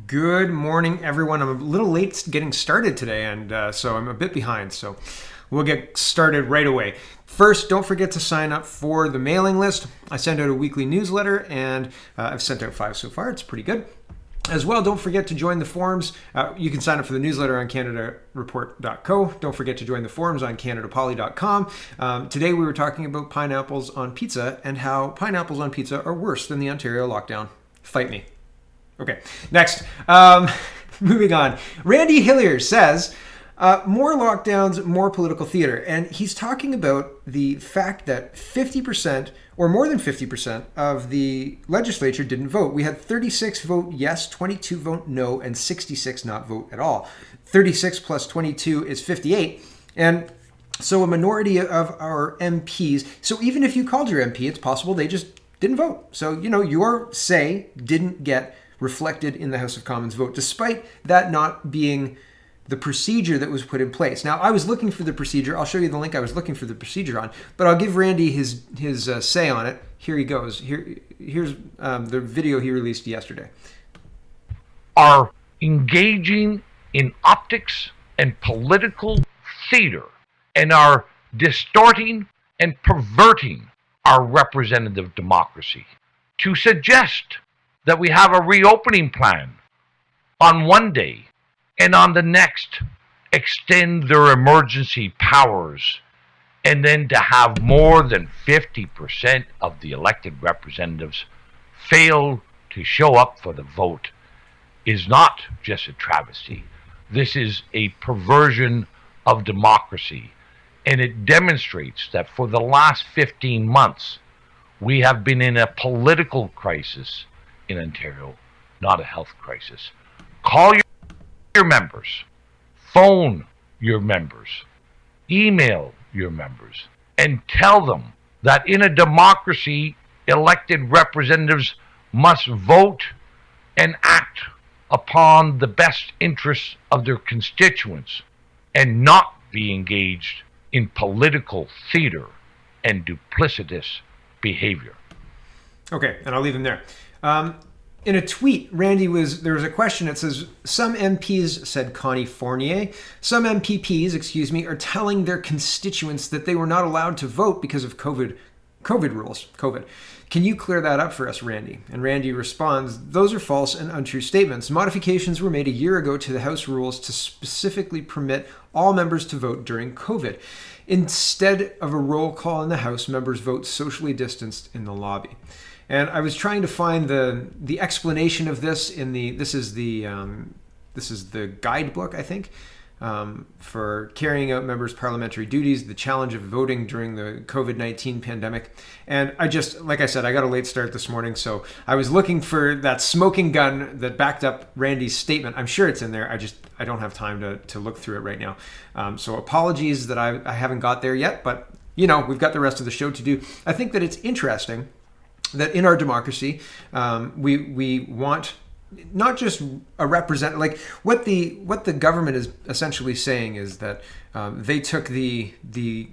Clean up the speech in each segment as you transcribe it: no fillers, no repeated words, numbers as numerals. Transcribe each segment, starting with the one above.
Good morning, everyone. I'm a little late getting started today, and so I'm a bit behind. So we'll get started right away. First, don't forget to sign up for the mailing list. I send out a weekly newsletter, and I've sent out 5 so far. It's pretty good. As well, don't forget to join the forums. You can sign up for the newsletter on CanadaReport.co. Don't forget to join the forums on CanadaPoly.com. Today we were talking about pineapples on pizza and how pineapples on pizza are worse than the Ontario lockdown. Fight me. Okay, next. Moving on. Randy Hillier says, more lockdowns, more political theater. And he's talking about the fact that 50% or more than 50% of the legislature didn't vote. We had 36 vote yes, 22 vote no, and 66 not vote at all. 36 plus 22 is 58. And so a minority of our MPs, so even if you called your MP, it's possible they just didn't vote. So, your say didn't get reflected in the House of Commons vote, despite that not being the procedure that was put in place. Now, I was looking for the procedure. I'll show you the link I was looking for the procedure on, but I'll give Randy his say on it. Here he goes. Here's the video he released yesterday. Are engaging in optics and political theater and are distorting and perverting our representative democracy to suggest that we have a reopening plan on one day and on the next extend their emergency powers, and then to have more than 50% of the elected representatives fail to show up for the vote is not just a travesty. This is a perversion of democracy, and it demonstrates that for the last 15 months we have been in a political crisis in Ontario, not a health crisis. Call your members, phone your members, email your members, and tell them that in a democracy, elected representatives must vote and act upon the best interests of their constituents and not be engaged in political theater and duplicitous behavior. Okay, and I'll leave him there. In a tweet, there was a question that says, some MPs, said Connie Fournier, some MPPs, are telling their constituents that they were not allowed to vote because of COVID rules. Can you clear that up for us, Randy? And Randy responds, those are false and untrue statements. Modifications were made a year ago to the House rules to specifically permit all members to vote during COVID. Instead of a roll call in the House, members vote socially distanced in the lobby. And I was trying to find the explanation of this in this is the guidebook, I think, for carrying out members' parliamentary duties, the challenge of voting during the COVID-19 pandemic. And like I said, I got a late start this morning, so I was looking for that smoking gun that backed up Randy's statement. I'm sure it's in there. I don't have time to look through it right now. So apologies that I haven't got there yet, but we've got the rest of the show to do. I think that it's interesting that in our democracy, we want not just a representative. Like what the government is essentially saying is that they took the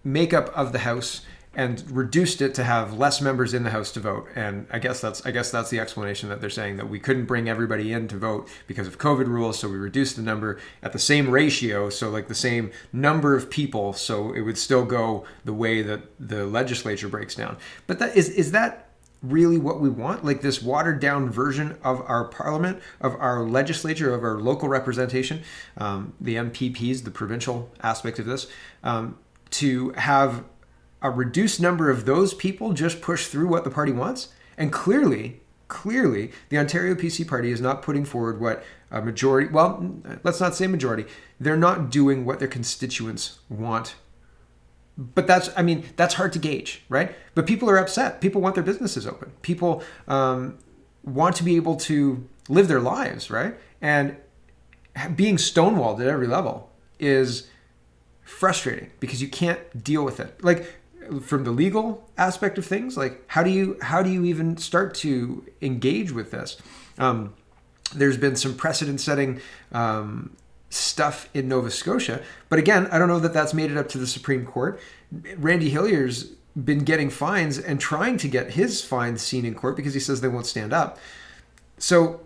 makeup of the House and reduced it to have less members in the House to vote. And I guess that's the explanation, that they're saying that we couldn't bring everybody in to vote because of COVID rules, so we reduced the number at the same ratio, so like the same number of people, so it would still go the way that the legislature breaks down. But that is that really what we want? Like this watered down version of our parliament, of our legislature, of our local representation, the MPPs, the provincial aspect of this, to have a reduced number of those people just push through what the party wants? And clearly, the Ontario PC party is not putting forward what a majority, well, let's not say majority, they're not doing what their constituents want. But that's hard to gauge, right? But people are upset. People want their businesses open. People want to be able to live their lives, right? And being stonewalled at every level is frustrating because you can't deal with it. Like from the legal aspect of things, like how do you even start to engage with this? There's been some precedent-setting stuff in Nova Scotia, but again, I don't know that that's made it up to the Supreme Court. Randy Hillier's been getting fines and trying to get his fines seen in court because he says they won't stand up. So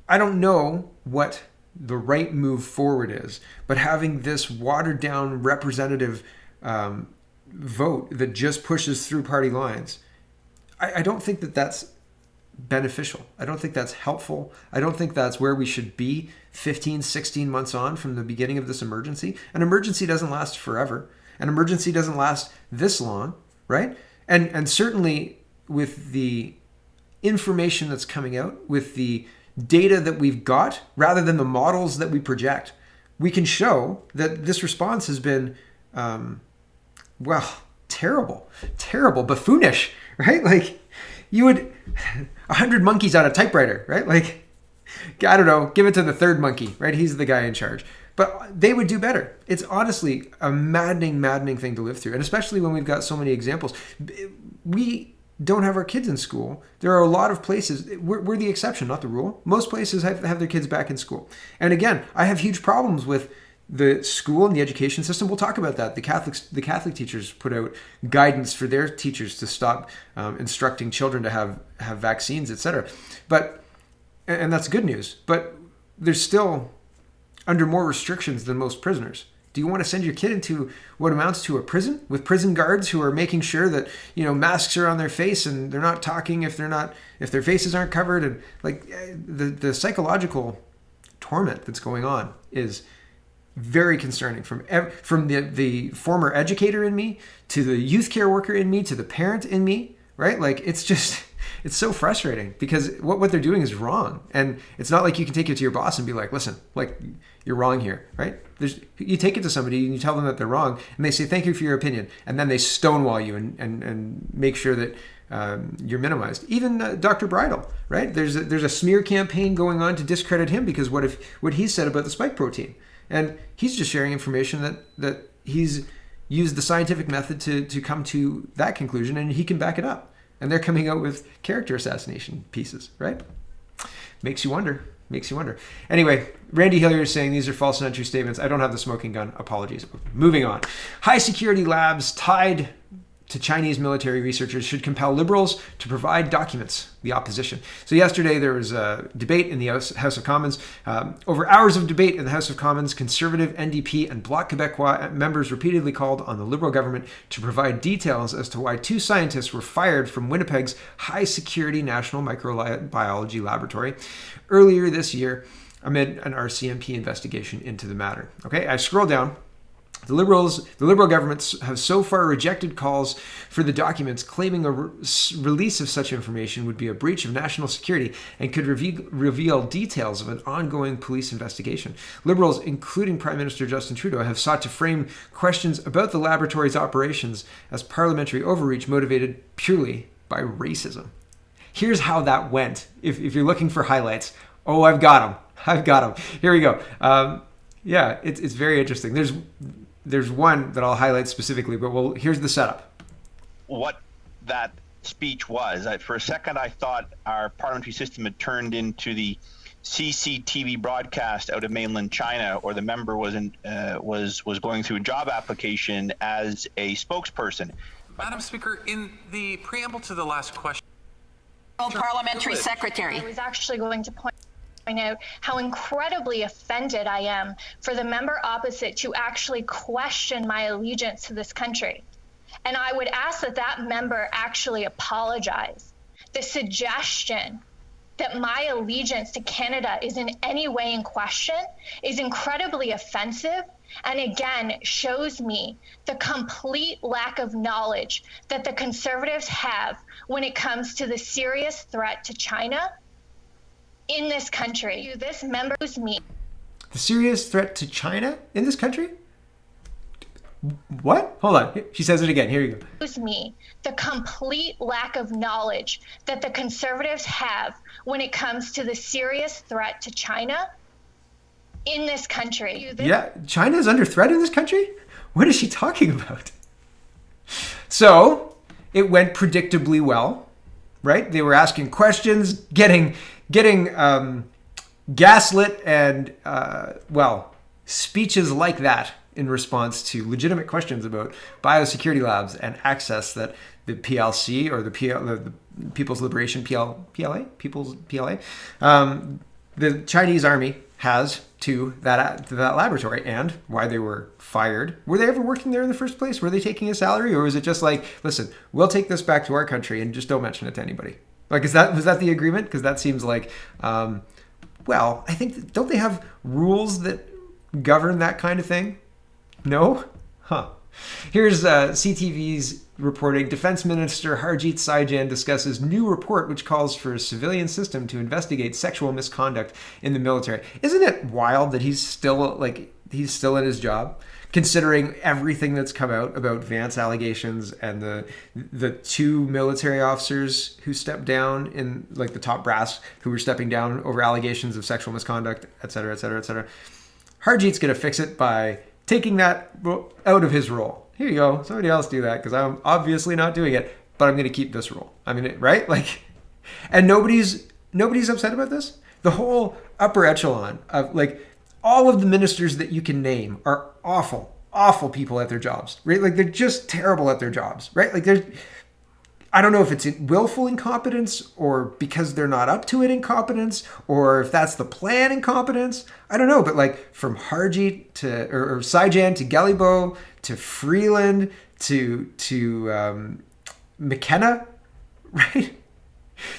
I don't know what the right move forward is, but having this watered down representative vote that just pushes through party lines, I don't think that that's beneficial. I don't think that's helpful. I don't think that's where we should be 15, 16 months on from the beginning of this emergency. An emergency doesn't last forever. An emergency doesn't last this long, right? And certainly with the information that's coming out, with the data that we've got, rather than the models that we project, we can show that this response has been, terrible, buffoonish, right? Like, you would 100 monkeys on a typewriter, right? Like, I don't know, give it to the third monkey, right? He's the guy in charge. But they would do better. It's honestly a maddening thing to live through. And especially when we've got so many examples. We don't have our kids in school. There are a lot of places, we're the exception, not the rule. Most places have their kids back in school. And again, I have huge problems with the school and the education system. We'll talk about that. The Catholic teachers put out guidance for their teachers to stop instructing children to have vaccines, etc. And that's good news. But there's still under more restrictions than most prisoners. Do you want to send your kid into what amounts to a prison with prison guards who are making sure that, masks are on their face and they're not talking if their faces aren't covered? And like the psychological torment that's going on is very concerning, from the former educator in me to the youth care worker in me to the parent in me, right? Like, it's so frustrating because what they're doing is wrong. And it's not like you can take it to your boss and be like, listen, like, you're wrong here, right? You take it to somebody and you tell them that they're wrong and they say, thank you for your opinion. And then they stonewall you and make sure that you're minimized. Even Dr. Bridle, right? There's a smear campaign going on to discredit him because what he said about the spike protein. And he's just sharing information that he's used the scientific method to come to that conclusion, and he can back it up. And they're coming out with character assassination pieces, right? Makes you wonder. Anyway, Randy Hillier is saying these are false and untrue statements. I don't have the smoking gun. Apologies. Moving on. High security labs tied to Chinese military researchers should compel liberals to provide documents, the opposition. So yesterday there was a debate in the House of Commons. Over hours of debate in the House of Commons, Conservative, NDP, and Bloc Québécois members repeatedly called on the Liberal government to provide details as to why 2 scientists were fired from Winnipeg's high-security National Microbiology Laboratory earlier this year amid an RCMP investigation into the matter. Okay, I scroll down. The Liberal governments have so far rejected calls for the documents, claiming a release of such information would be a breach of national security and could reveal details of an ongoing police investigation. Liberals, including Prime Minister Justin Trudeau, have sought to frame questions about the laboratory's operations as parliamentary overreach motivated purely by racism. Here's how that went. If you're looking for highlights, I've got them. Here we go. It's very interesting. There's one that I'll highlight specifically, but here's the setup. What that speech was, for a second I thought our parliamentary system had turned into the CCTV broadcast out of mainland China, or the member was going through a job application as a spokesperson. Madam Speaker, in the preamble to the last question, Parliamentary Secretary. I was actually going to point out how incredibly offended I am for the member opposite to actually question my allegiance to this country. And I would ask that member actually apologize. The suggestion that my allegiance to Canada is in any way in question is incredibly offensive, and again shows me the complete lack of knowledge that the Conservatives have when it comes to the serious threat to China in this country. This member knows me. The serious threat to China in this country? What? Hold on. She says it again. Here you go. Knows me the complete lack of knowledge that the Conservatives have when it comes to the serious threat to China in this country. Yeah, China is under threat in this country? What is she talking about? So, it went predictably well, right? They were asking questions, getting gaslit and, speeches like that in response to legitimate questions about biosecurity labs and access that the PLC or the People's Liberation PLA, the Chinese army has to that laboratory, and why they were fired. Were they ever working there in the first place? Were they taking a salary, or was it just like, listen, we'll take this back to our country and just don't mention it to anybody? Like, was that the agreement? Because that seems like, well, I think, don't they have rules that govern that kind of thing? No? Huh. Here's CTV's reporting. Defense Minister Harjit Sajjan discusses new report which calls for a civilian system to investigate sexual misconduct in the military. Isn't it wild that he's still in his job, considering everything that's come out about Vance allegations and the two military officers who stepped down in, like, the top brass who were stepping down over allegations of sexual misconduct, et cetera, et cetera, et cetera. Harjit's going to fix it by taking that out of his role. Here you go. Somebody else do that, because I'm obviously not doing it, but I'm going to keep this role. I mean, right? Like, and nobody's upset about this. The whole upper echelon of, like, all of the ministers that you can name are awful people at their jobs, right? Like, they're just terrible at their jobs, right? Like, I don't know if it's willful incompetence or because they're not up to it incompetence, or if that's the plan incompetence. I don't know, but like, from Harjit to or Sajjan to Gellibo to Freeland to McKenna, right?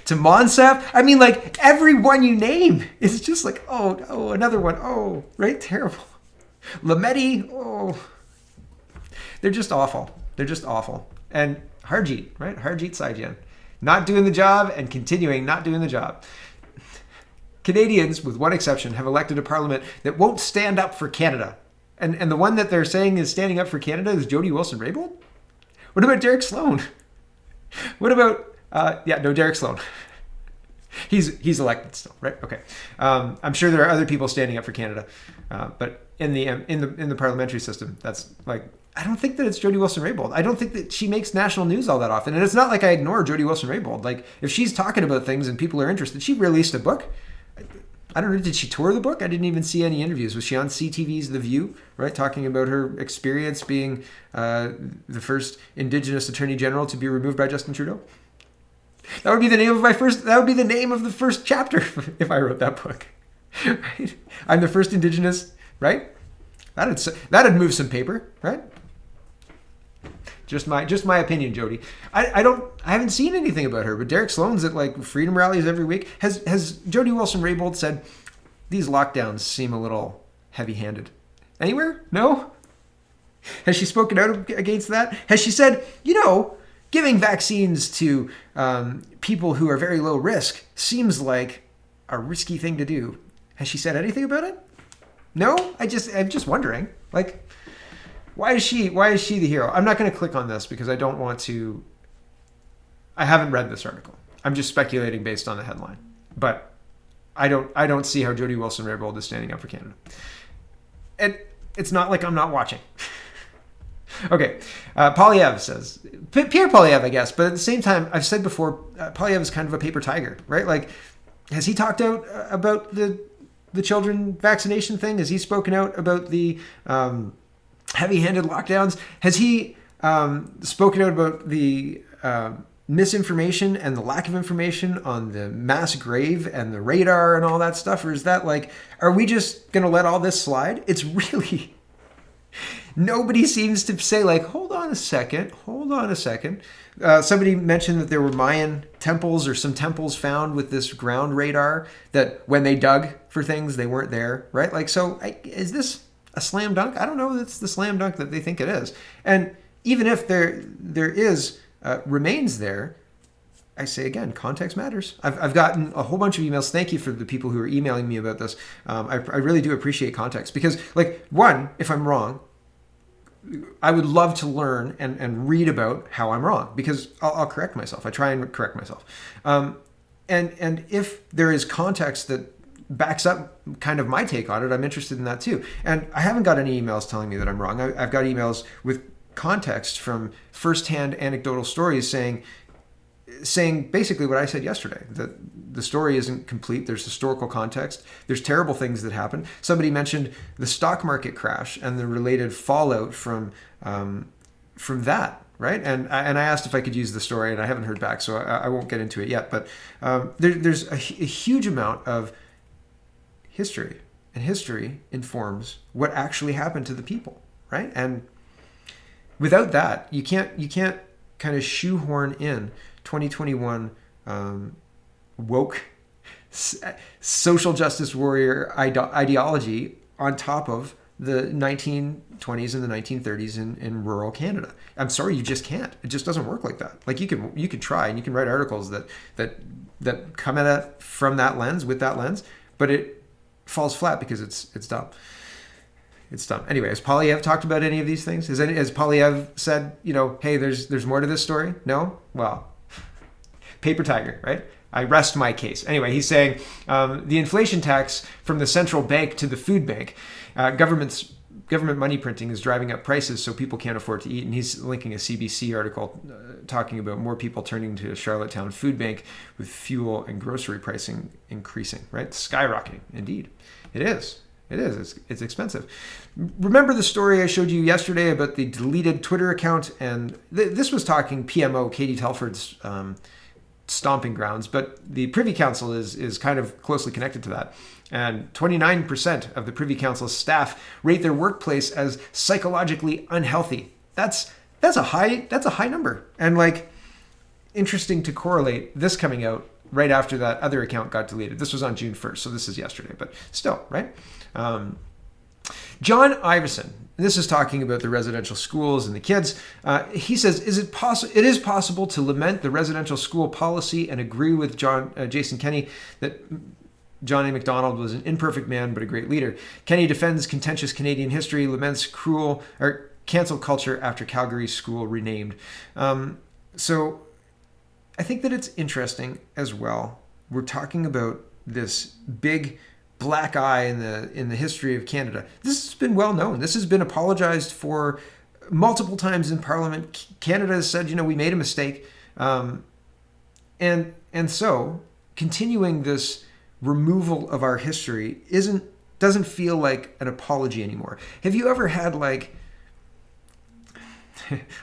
To Monsef. I mean, like, everyone you name is just like, oh, another one. Oh, right? Terrible. Lametti. Oh, they're just awful. They're just awful. And Harjit, right? Harjit Sajjan. Not doing the job and continuing not doing the job. Canadians, with one exception, have elected a parliament that won't stand up for Canada. And the one that they're saying is standing up for Canada is Jody Wilson-Raybould? What about Derek Sloan? What about... Derek Sloan. He's elected still, right? Okay. I'm sure there are other people standing up for Canada, but in the parliamentary system, that's like, I don't think that it's Jody Wilson-Raybould. I don't think that she makes national news all that often, and it's not like I ignore Jody Wilson-Raybould. Like, if she's talking about things and people are interested, she released a book. I don't know, did she tour the book? I didn't even see any interviews. Was she on CTV's The View, right, talking about her experience being the first Indigenous Attorney General to be removed by Justin Trudeau? That would be the name of the first chapter if I wrote that book. Right? I'm the first Indigenous, right? That'd move some paper, right? Just my opinion, Jody. I haven't seen anything about her, but Derek Sloan's at, like, freedom rallies every week. Has Jody Wilson-Raybould said these lockdowns seem a little heavy-handed? Anywhere? No? Has she spoken out against that? Has she said, giving vaccines to people who are very low risk seems like a risky thing to do? Has she said anything about it? No? I'm just wondering. Like, why is she the hero? I'm not going to click on this because I don't want to. I haven't read this article. I'm just speculating based on the headline. But I don't see how Jody Wilson-Raybould is standing up for Canada. And it's not like I'm not watching. Okay, Polyev says, Pierre Polyev, I guess, but at the same time, I've said before, Polyev is kind of a paper tiger, right? Like, has he talked out about the children vaccination thing? Has he spoken out about the heavy-handed lockdowns? Has he spoken out about the misinformation and the lack of information on the mass grave and the radar and all that stuff? Or is that like, are we just going to let all this slide? It's really... Nobody seems to say, like, hold on a second. Somebody mentioned that there were Mayan temples or some temples found with this ground radar that when they dug for things, they weren't there, right? Like, so is this a slam dunk? I don't know if it's the slam dunk that they think it is. And even if there is remains there, I say again, context matters. I've gotten a whole bunch of emails. Thank you for the people who are emailing me about this. I really do appreciate context because, like, one, if I'm wrong, I would love to learn and read about how I'm wrong because I'll correct myself. I try and correct myself. And if there is context that backs up kind of my take on it, I'm interested in that too. And I haven't got any emails telling me that I'm wrong. I've got emails with context from firsthand anecdotal stories saying basically what I said yesterday, that the story isn't complete. There's historical context. There's terrible things that happen. Somebody mentioned the stock market crash and the related fallout from that, right? And I asked if I could use the story, and I haven't heard back, so I won't get into it yet. But there's a huge amount of history, and history informs what actually happened to the people, right? And without that, you can't kind of shoehorn in 2021 woke social justice warrior ideology on top of the 1920s and the 1930s in rural Canada. I'm sorry, you just can't. It just doesn't work like that. Like you could try, and you can write articles that come at it from that lens, with that lens, but it falls flat because it's dumb. It's dumb. Anyway, has Polyev talked about any of these things? Has Polyev said, hey, there's more to this story? No? Well, paper tiger, right? I rest my case. Anyway, he's saying the inflation tax from the central bank to the food bank, government money printing is driving up prices so people can't afford to eat. And he's linking a CBC article talking about more people turning to a Charlottetown food bank with fuel and grocery pricing increasing, right? Skyrocketing. Indeed. It is. It is. It's expensive. Remember the story I showed you yesterday about the deleted Twitter account? And this was talking PMO, Katie Telford's stomping grounds, but the Privy Council is kind of closely connected to that. And 29% of the Privy Council's staff rate their workplace as psychologically unhealthy. That's a high number. And like, interesting to correlate this coming out right after that other account got deleted. This was on June 1st, so this is yesterday, but still, right? John Iveson, this is talking about the residential schools and the kids. He says, it is possible to lament the residential school policy and agree with Jason Kenney that John A. Macdonald was an imperfect man, but a great leader. Kenney defends contentious Canadian history, laments cruel or cancel culture after Calgary's school renamed. So I think that it's interesting as well. We're talking about this big black eye in the history of Canada. This has been well known. This has been apologized for multiple times in Parliament. Canada has said, we made a mistake, and so continuing this removal of our history doesn't feel like an apology anymore. Have you ever had like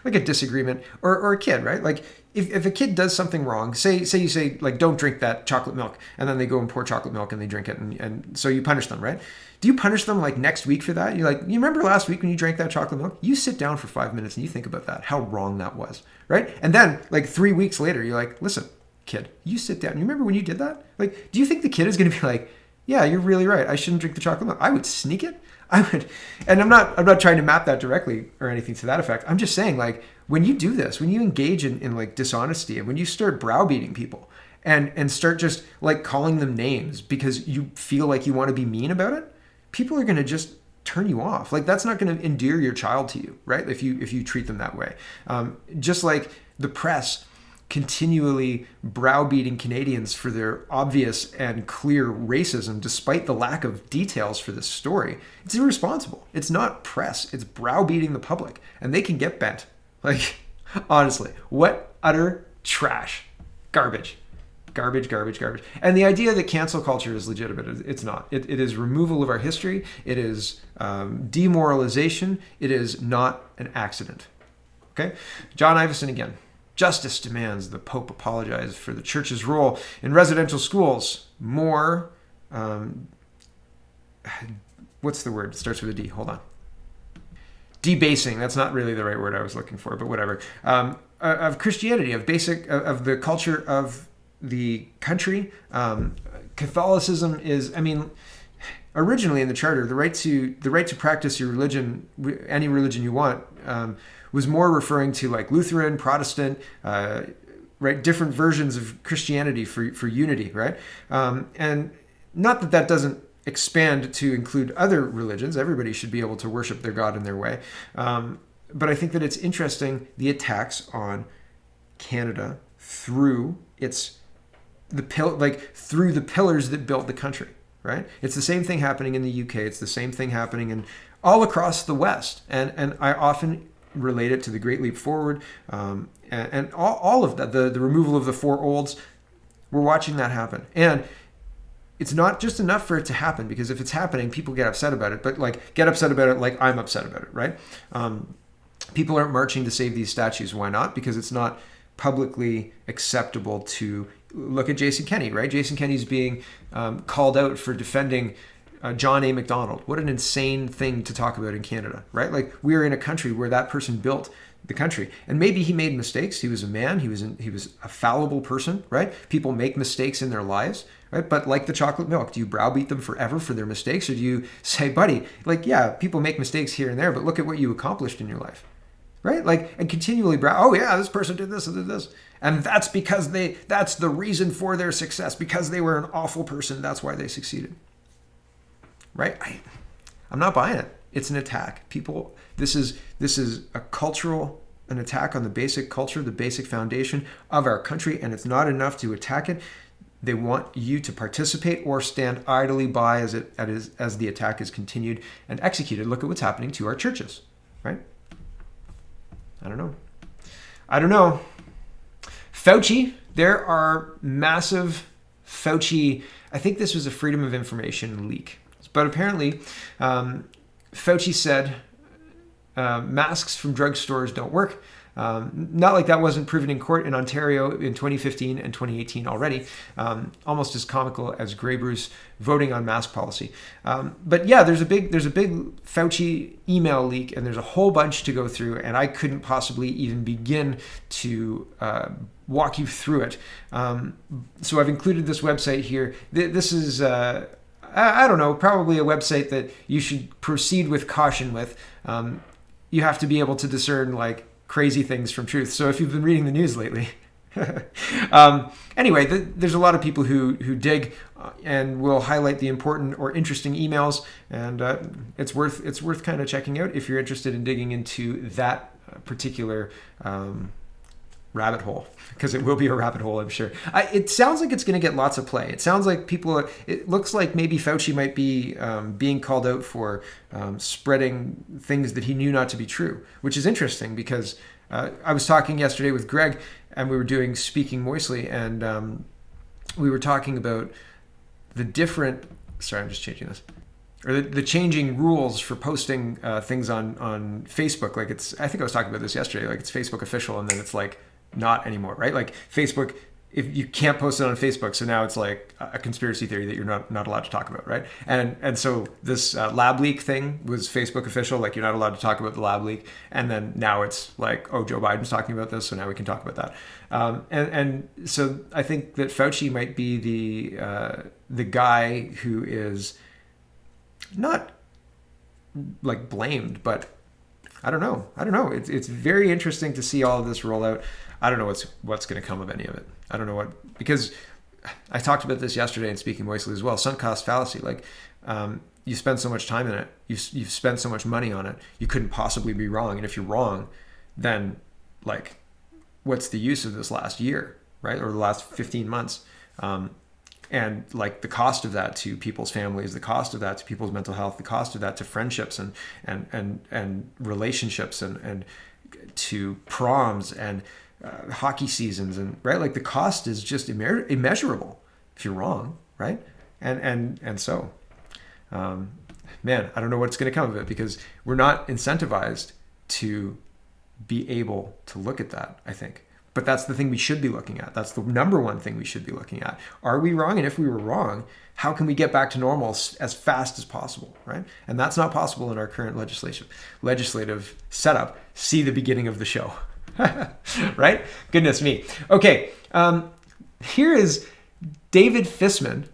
a disagreement or a kid, right? Like if a kid does something wrong, say you say like, don't drink that chocolate milk, and then they go and pour chocolate milk and they drink it, and so you punish them, right? Do you punish them like next week for that? You're like, you remember last week when you drank that chocolate milk? You sit down for 5 minutes and you think about that, how wrong that was, right? And then like 3 weeks later, you're like, listen, kid, you sit down. You remember when you did that? Like, do you think the kid is going to be like, yeah, you're really right, I shouldn't drink the chocolate milk? I would sneak it. I would, and I'm not trying to map that directly or anything to that effect. I'm just saying, like, when you do this, when you engage in like dishonesty, and when you start browbeating people and start just like calling them names because you feel like you want to be mean about it, people are going to just turn you off. Like, that's not going to endear your child to you, right? If you treat them that way. Just like the press continually browbeating Canadians for their obvious and clear racism, despite the lack of details for this story. It's irresponsible. It's not press. It's browbeating the public, and they can get bent. Like, honestly, what utter trash. Garbage. And the idea that cancel culture is legitimate, it's not. It is removal of our history. It is demoralization. It is not an accident. Okay? John Iveson again. Justice demands the Pope apologize for the church's role in residential schools. More, what's the word? It starts with a D. Hold on. Debasing. That's not really the right word I was looking for, but whatever. Of Christianity, of the culture of the country. Catholicism is, originally in the Charter, the right to practice your religion, any religion you want, was more referring to like Lutheran, Protestant, right? Different versions of Christianity for unity, right? And not that doesn't expand to include other religions. Everybody should be able to worship their God in their way. But I think that it's interesting, the attacks on Canada through the pillars that built the country, right? It's the same thing happening in the UK. It's the same thing happening in all across the West. And I often relate it to the Great Leap Forward, and all of that, the removal of the four olds. We're watching that happen. And it's not just enough for it to happen, because if it's happening, people get upset about it, but like get upset about it like I'm upset about it, right? People aren't marching to save these statues. Why not? Because it's not publicly acceptable to look at Jason Kenney, right? Jason Kenney's being called out for defending John A. Macdonald. What an insane thing to talk about in Canada, right? Like, we're in a country where that person built the country, and maybe he made mistakes. He was a man. He was a fallible person, right? People make mistakes in their lives, right? But like the chocolate milk, do you browbeat them forever for their mistakes, or do you say, buddy, like, yeah, people make mistakes here and there, but look at what you accomplished in your life, right? Like, and continually oh yeah, this person did this and did this, and that's because that's the reason for their success, because they were an awful person. That's why they succeeded, right? I'm not buying it. It's an attack. People, this is an attack on the basic culture, the basic foundation of our country, and it's not enough to attack it. They want you to participate or stand idly by as the attack is continued and executed. Look at what's happening to our churches, right? I don't know. Fauci, there are massive Fauci, I think this was a Freedom of Information leak, but apparently Fauci said masks from drugstores don't work. Not like that wasn't proven in court in Ontario in 2015 and 2018 already. Almost as comical as Grey Bruce voting on mask policy. But yeah, there's a big Fauci email leak, and there's a whole bunch to go through, and I couldn't possibly even begin to walk you through it. So I've included this website here. This is I don't know, probably a website that you should proceed with caution with. You have to be able to discern like crazy things from truth. So if you've been reading the news lately, anyway, there's a lot of people who dig and will highlight the important or interesting emails, and it's worth kind of checking out if you're interested in digging into that particular rabbit hole, because it will be a rabbit hole, I'm sure. It sounds like it's going to get lots of play. It sounds like it looks like maybe Fauci might be being called out for spreading things that he knew not to be true, which is interesting because I was talking yesterday with Greg, and we were doing Speaking Moistly, and we were talking about the different, sorry, I'm just changing this, or the changing rules for posting things on Facebook. Like I think I was talking about this yesterday, like it's Facebook official, and then it's like not anymore, right? Like Facebook, if you can't post it on Facebook, so now it's like a conspiracy theory that you're not allowed to talk about, right? And so this lab leak thing was Facebook official, like you're not allowed to talk about the lab leak, and then now it's like, oh, Joe Biden's talking about this, so now we can talk about that. And so I think that Fauci might be the guy who is not like blamed, but I don't know. It's very interesting to see all of this roll out. I don't know what's going to come of any of it. I don't know what, because I talked about this yesterday in Speaking Moistly as well. Sunk cost fallacy. Like you spend so much time in it, you've spent so much money on it, you couldn't possibly be wrong. And if you're wrong, then like, what's the use of this last year, right? Or the last 15 months? And like the cost of that to people's families, the cost of that to people's mental health, the cost of that to friendships and relationships and to proms and hockey seasons, and right, like the cost is just immeasurable if you're wrong, right? And so, man, I don't know what's going to come of it, because we're not incentivized to be able to look at that, I think. But that's the thing we should be looking at. That's the number one thing we should be looking at. Are we wrong? And if we were wrong, how can we get back to normal as fast as possible, right? And that's not possible in our current legislative setup. See the beginning of the show, right? Goodness me. Okay, here is David Fissman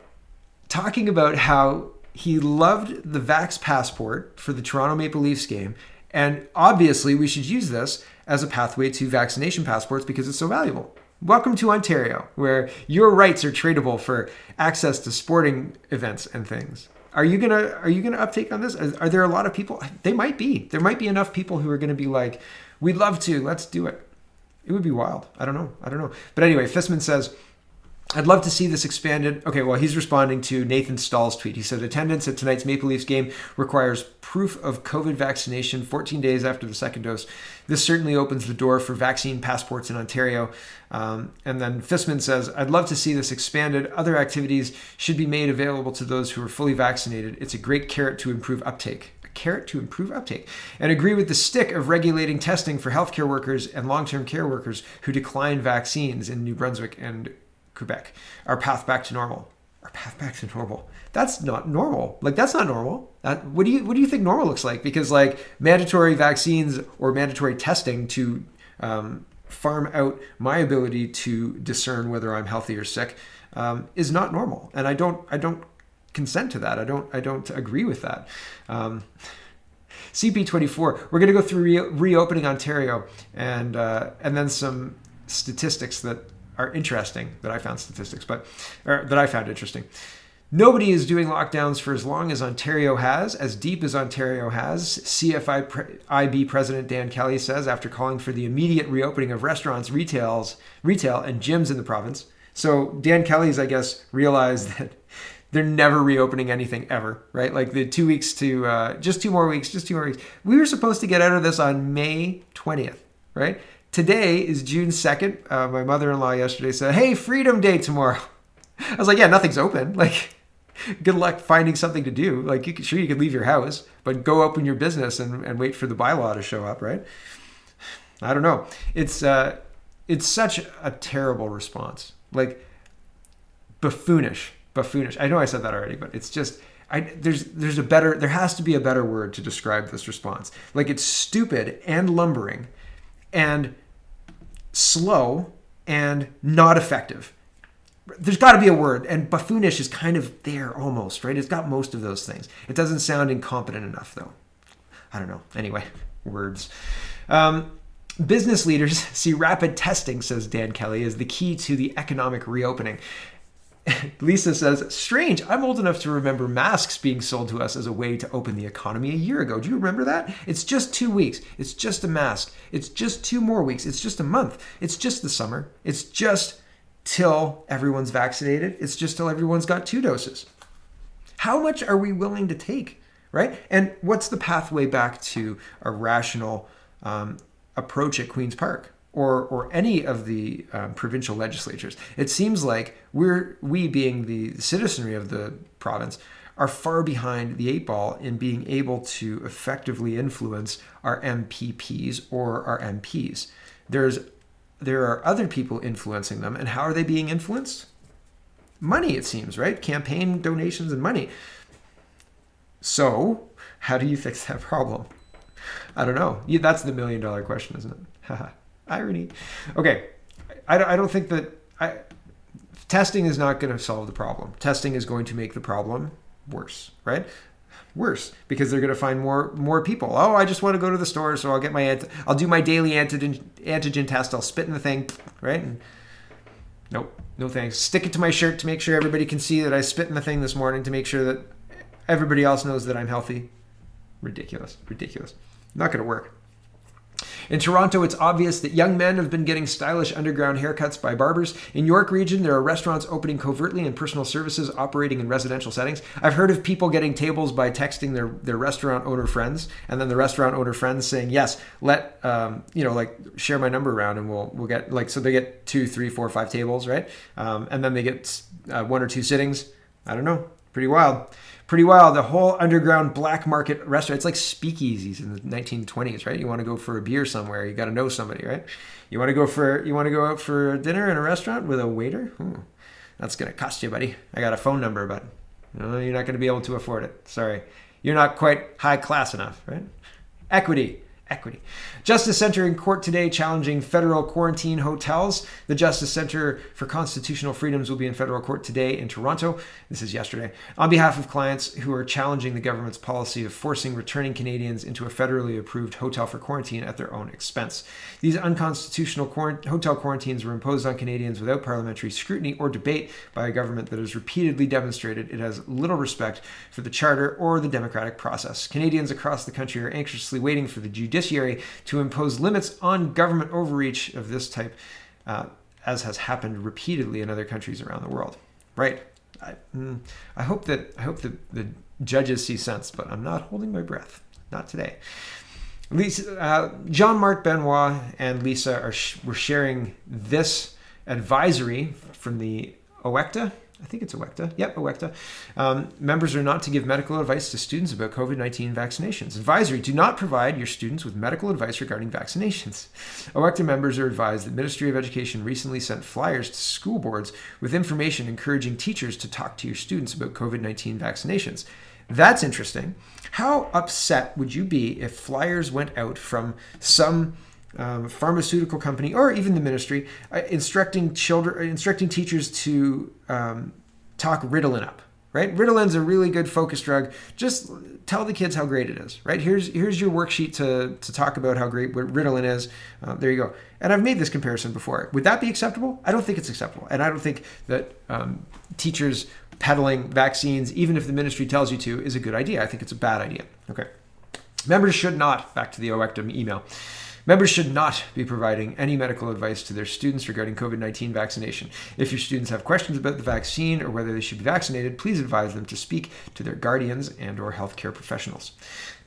talking about how he loved the Vax passport for the Toronto Maple Leafs game, and obviously we should use this as a pathway to vaccination passports because it's so valuable. Welcome to Ontario, where your rights are tradable for access to sporting events and things. Are you gonna uptake on this? Are there a lot of people? There might be enough people who are gonna be like, we'd love to, let's do it. It would be wild. I don't know. But anyway, Fissman says, I'd love to see this expanded. Okay, well, he's responding to Nathan Stahl's tweet. He said, attendance at tonight's Maple Leafs game requires proof of COVID vaccination 14 days after the second dose. This certainly opens the door for vaccine passports in Ontario. And then Fissman says, I'd love to see this expanded. Other activities should be made available to those who are fully vaccinated. It's a great carrot to improve uptake. And agree with the stick of regulating testing for healthcare workers and long-term care workers who decline vaccines in New Brunswick and Quebec. Our path back to normal. half back to normal. That's not normal. Like, that's not normal. What do you think normal looks like? Because like mandatory vaccines or mandatory testing to farm out my ability to discern whether I'm healthy or sick is not normal, and I don't consent to that. I don't agree with that. CP24. We're going to go through reopening Ontario and then some statistics that are interesting that I found interesting. Nobody is doing lockdowns for as long as Ontario has, as deep as Ontario has, CFIB President Dan Kelly says after calling for the immediate reopening of restaurants, retail, and gyms in the province. So Dan Kelly's, I guess, realized that they're never reopening anything ever, right? Like the 2 weeks to just 2 more weeks. We were supposed to get out of this on May 20th, right? Today is June 2nd. My mother-in-law yesterday said, hey, Freedom Day tomorrow. I was like, yeah, nothing's open. Like, good luck finding something to do. Like, you could leave your house, but go open your business and wait for the bylaw to show up, right? I don't know. It's such a terrible response. Like, buffoonish. I know I said that already, but it's just, there has to be a better word to describe this response. Like, it's stupid and lumbering and slow and not effective. There's got to be a word, and buffoonish is kind of there almost, right? It's got most of those things. It doesn't sound incompetent enough, though. I don't know. Anyway, words. Business leaders see rapid testing, says Dan Kelly, as the key to the economic reopening. Lisa says, strange, I'm old enough to remember masks being sold to us as a way to open the economy a year ago. Do you remember that? It's just 2 weeks. It's just a mask. It's just 2 more weeks. It's just a month. It's just the summer. It's just till everyone's vaccinated. It's just till everyone's got 2 doses. How much are we willing to take, right? And what's the pathway back to a rational approach at Queen's Park or any of the provincial legislatures? It seems like we being the citizenry of the province are far behind the 8 ball in being able to effectively influence our MPPs or our MPs. There are other people influencing them, and how are they being influenced? Money, it seems, right? Campaign donations and money. So, how do you fix that problem? I don't know. Yeah, that's the $1 million question, isn't it? Irony. Okay, I don't think that testing is not going to solve the problem. Testing is going to make the problem worse, right? Worse, because they're going to find more people. Oh, I just want to go to the store, so I'll do my daily antigen test. I'll spit in the thing, right? And nope, no thanks. Stick it to my shirt to make sure everybody can see that I spit in the thing this morning, to make sure that everybody else knows that I'm healthy. Ridiculous. Not going to work. In Toronto, it's obvious that young men have been getting stylish underground haircuts by barbers. In York Region, there are restaurants opening covertly and personal services operating in residential settings. I've heard of people getting tables by texting their restaurant owner friends, and then the restaurant owner friends saying, yes, share my number around and we'll get, so they get 2, 3, 4, 5 tables, right? And then they get 1 or 2 sittings. I don't know. Pretty wild. The whole underground black market restaurant. It's like speakeasies in the 1920s, right? You want to go for a beer somewhere, you got to know somebody, right? You want to go out for dinner in a restaurant with a waiter? That's going to cost you, buddy. I got a phone number, but you're not going to be able to afford it. Sorry. You're not quite high class enough, right? Equity. Justice Centre in court today challenging federal quarantine hotels. The Justice Centre for Constitutional Freedoms will be in federal court today in Toronto. This is yesterday. On behalf of clients who are challenging the government's policy of forcing returning Canadians into a federally approved hotel for quarantine at their own expense. These unconstitutional hotel quarantines were imposed on Canadians without parliamentary scrutiny or debate by a government that has repeatedly demonstrated it has little respect for the Charter or the democratic process. Canadians across the country are anxiously waiting for the judiciary to impose limits on government overreach of this type, as has happened repeatedly in other countries around the world. Right? I hope that the judges see sense, but I'm not holding my breath. Not today. Jean-Marc Benoit and Lisa were sharing this advisory from the OECTA, I think it's OECTA. Yep, OECTA. Members are not to give medical advice to students about COVID-19 vaccinations. Advisory, do not provide your students with medical advice regarding vaccinations. OECTA members are advised that Ministry of Education recently sent flyers to school boards with information encouraging teachers to talk to your students about COVID-19 vaccinations. That's interesting. How upset would you be if flyers went out from some pharmaceutical company or even the ministry instructing teachers to talk Ritalin up, right? Ritalin's a really good focus drug. Just tell the kids how great it is, right? Here's your worksheet to talk about how great Ritalin is. There you go. And I've made this comparison before. Would that be acceptable? I don't think it's acceptable. And I don't think that teachers peddling vaccines, even if the ministry tells you to, is a good idea. I think it's a bad idea. Okay. Members should not, back to the OECTA email, members should not be providing any medical advice to their students regarding COVID-19 vaccination. If your students have questions about the vaccine or whether they should be vaccinated, please advise them to speak to their guardians and or healthcare professionals.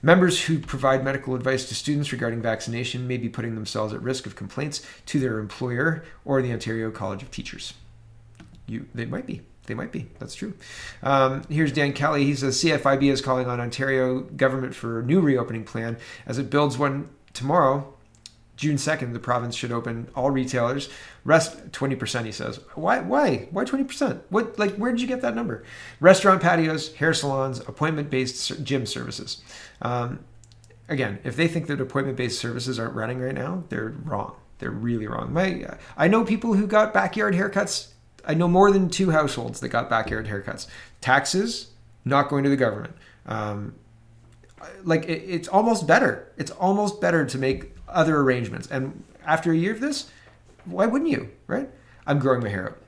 Members who provide medical advice to students regarding vaccination may be putting themselves at risk of complaints to their employer or the Ontario College of Teachers. They might be. They might be. That's true. Here's Dan Kelly. He says CFIB is calling on Ontario government for a new reopening plan as it builds one tomorrow. June 2nd, the province should open all retailers. Rest 20%, he says. Why 20%? Where did you get that number? Restaurant patios, hair salons, appointment-based gym services. Again, if they think that appointment-based services aren't running right now, they're wrong. They're really wrong. I know people who got backyard haircuts. I know more than 2 households that got backyard haircuts. Taxes, not going to the government. It's almost better. It's almost better to make other arrangements. And after a year of this, why wouldn't you, right? I'm growing my hair out.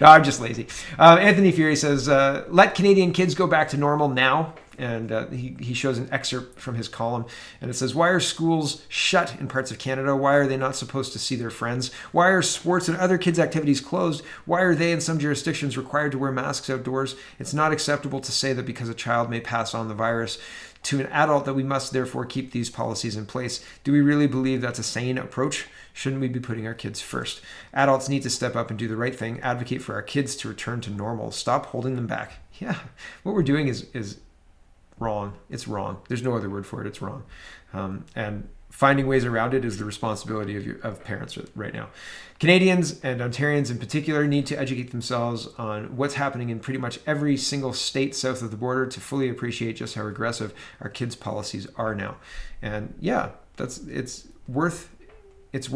No, I'm just lazy. Anthony Fury says, let Canadian kids go back to normal now. And he shows an excerpt from his column. And it says, why are schools shut in parts of Canada? Why are they not supposed to see their friends? Why are sports and other kids' activities closed? Why are they in some jurisdictions required to wear masks outdoors? It's not acceptable to say that because a child may pass on the virus to an adult that we must therefore keep these policies in place. Do we really believe that's a sane approach? Shouldn't we be putting our kids first? Adults need to step up and do the right thing, advocate for our kids to return to normal, stop holding them back. Yeah, what we're doing is wrong. It's wrong. There's no other word for it. It's wrong. And finding ways around it is the responsibility of parents right now. Canadians and Ontarians in particular need to educate themselves on what's happening in pretty much every single state south of the border to fully appreciate just how aggressive our kids' policies are now. And yeah, it's worth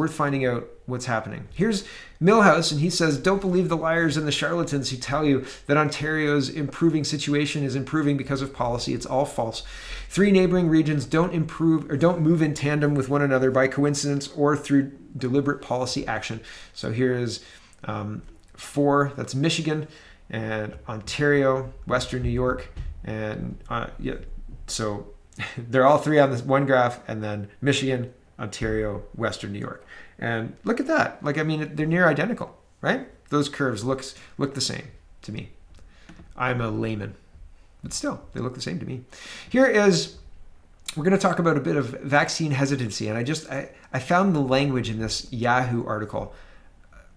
finding out what's happening. Here's Millhouse, and he says, don't believe the liars and the charlatans who tell you that Ontario's improving situation is improving because of policy. It's all false. 3 neighboring regions don't improve or don't move in tandem with one another by coincidence or through deliberate policy action. So here is 4, that's Michigan and Ontario, Western New York, and so they're all 3 on this one graph, and then Michigan, Ontario, Western New York. And look at that. They're near identical, right? Those curves look the same to me. I'm a layman, but still, they look the same to me. We're going to talk about a bit of vaccine hesitancy. And I found the language in this Yahoo article.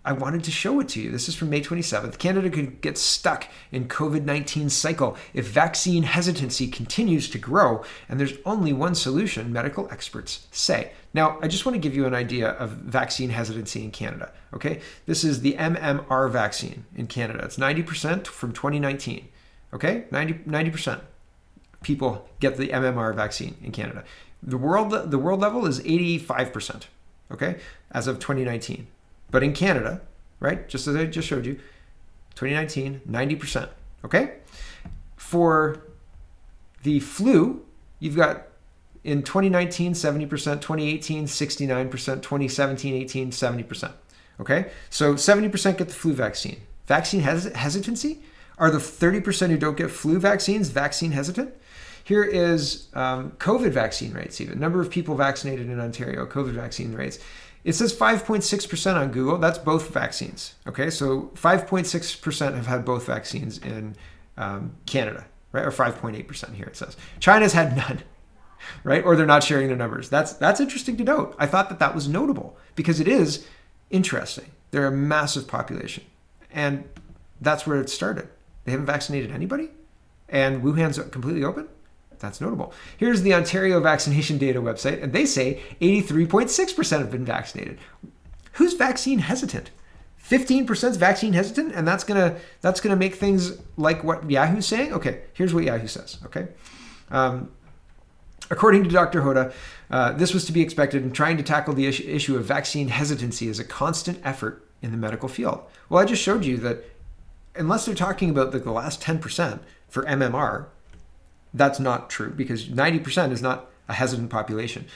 I wanted to show it to you. This is from May 27th. Canada could get stuck in COVID-19 cycle if vaccine hesitancy continues to grow, and there's only one solution, medical experts say. Now, I just want to give you an idea of vaccine hesitancy in Canada, okay? This is the MMR vaccine in Canada. It's 90% from 2019, okay? 90% people get the MMR vaccine in Canada. The world level is 85%, okay, as of 2019. But in Canada, right, just as I just showed you, 2019, 90%, okay? For the flu, you've got in 2019, 70%, 2018, 69%, 2017, 18, 70%, okay? So 70% get the flu vaccine. Vaccine hesitancy? Are the 30% who don't get flu vaccines vaccine hesitant? Here is COVID vaccine rates even. Number of people vaccinated in Ontario, COVID vaccine rates. It says 5.6% on Google. That's both vaccines. Okay, so 5.6% have had both vaccines in Canada, right? Or 5.8% here it says. China's had none, right? Or they're not sharing their numbers. That's interesting to note. I thought that was notable because it is interesting. They're a massive population. And That's where it started. They haven't vaccinated anybody? And Wuhan's completely open? That's notable. Here's the Ontario vaccination data website, and they say 83.6% have been vaccinated. Who's vaccine hesitant? 15% is vaccine hesitant, and that's gonna make things like what Yahoo's saying? Okay, here's what Yahoo says, okay? According to Dr. Hoda, this was to be expected, and trying to tackle the issue of vaccine hesitancy is a constant effort in the medical field. Well, I just showed you that unless they're talking about the last 10% for MMR, that's not true, because 90% is not a hesitant population.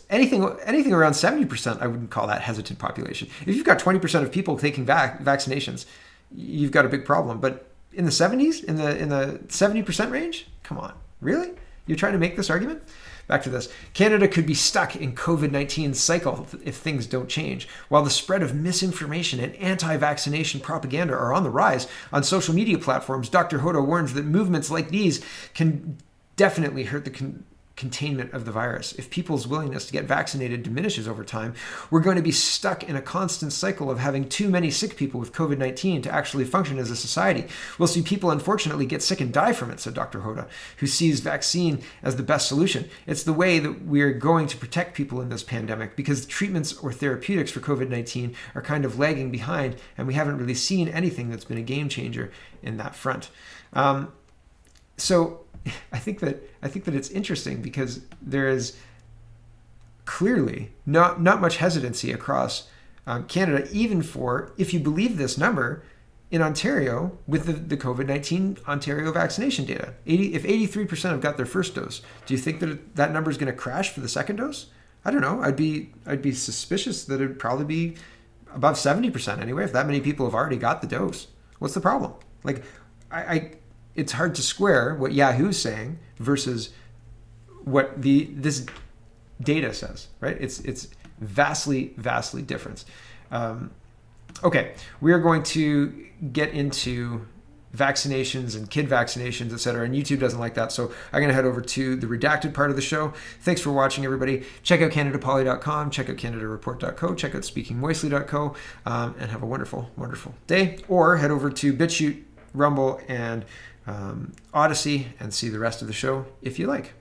Anything around 70%, I wouldn't call that hesitant population. If you've got 20% of people taking vaccinations, you've got a big problem. But in the 70s, in the 70% range, come on, really? You're trying to make this argument? Back to this. Canada could be stuck in COVID-19 cycle if things don't change. While the spread of misinformation and anti-vaccination propaganda are on the rise on social media platforms, Dr. Hoda warns that movements like these can definitely hurt the containment of the virus. If people's willingness to get vaccinated diminishes over time, we're going to be stuck in a constant cycle of having too many sick people with COVID-19 to actually function as a society. We'll see people unfortunately get sick and die from it, said Dr. Hoda, who sees vaccine as the best solution. It's the way that we're going to protect people in this pandemic, because treatments or therapeutics for COVID-19 are kind of lagging behind, and we haven't really seen anything that's been a game changer in that front. So I think that it's interesting, because there is clearly not much hesitancy across Canada, even for, if you believe this number, in Ontario with the COVID-19 Ontario vaccination data. If 83% have got their first dose, do you think that number is going to crash for the second dose? I don't know. I'd be suspicious that it'd probably be above 70% anyway, if that many people have already got the dose. What's the problem? Like, it's hard to square what Yahoo's saying versus what this data says, right? It's vastly different. Okay, we are going to get into vaccinations and kid vaccinations, etc. And YouTube doesn't like that, so I'm going to head over to the redacted part of the show. Thanks for watching, everybody. Check out CanadaPoly.com, check out CanadaReport.co, check out SpeakingMoistly.co, and have a wonderful day. Or head over to BitChute, Rumble, and Odysee, and see the rest of the show if you like.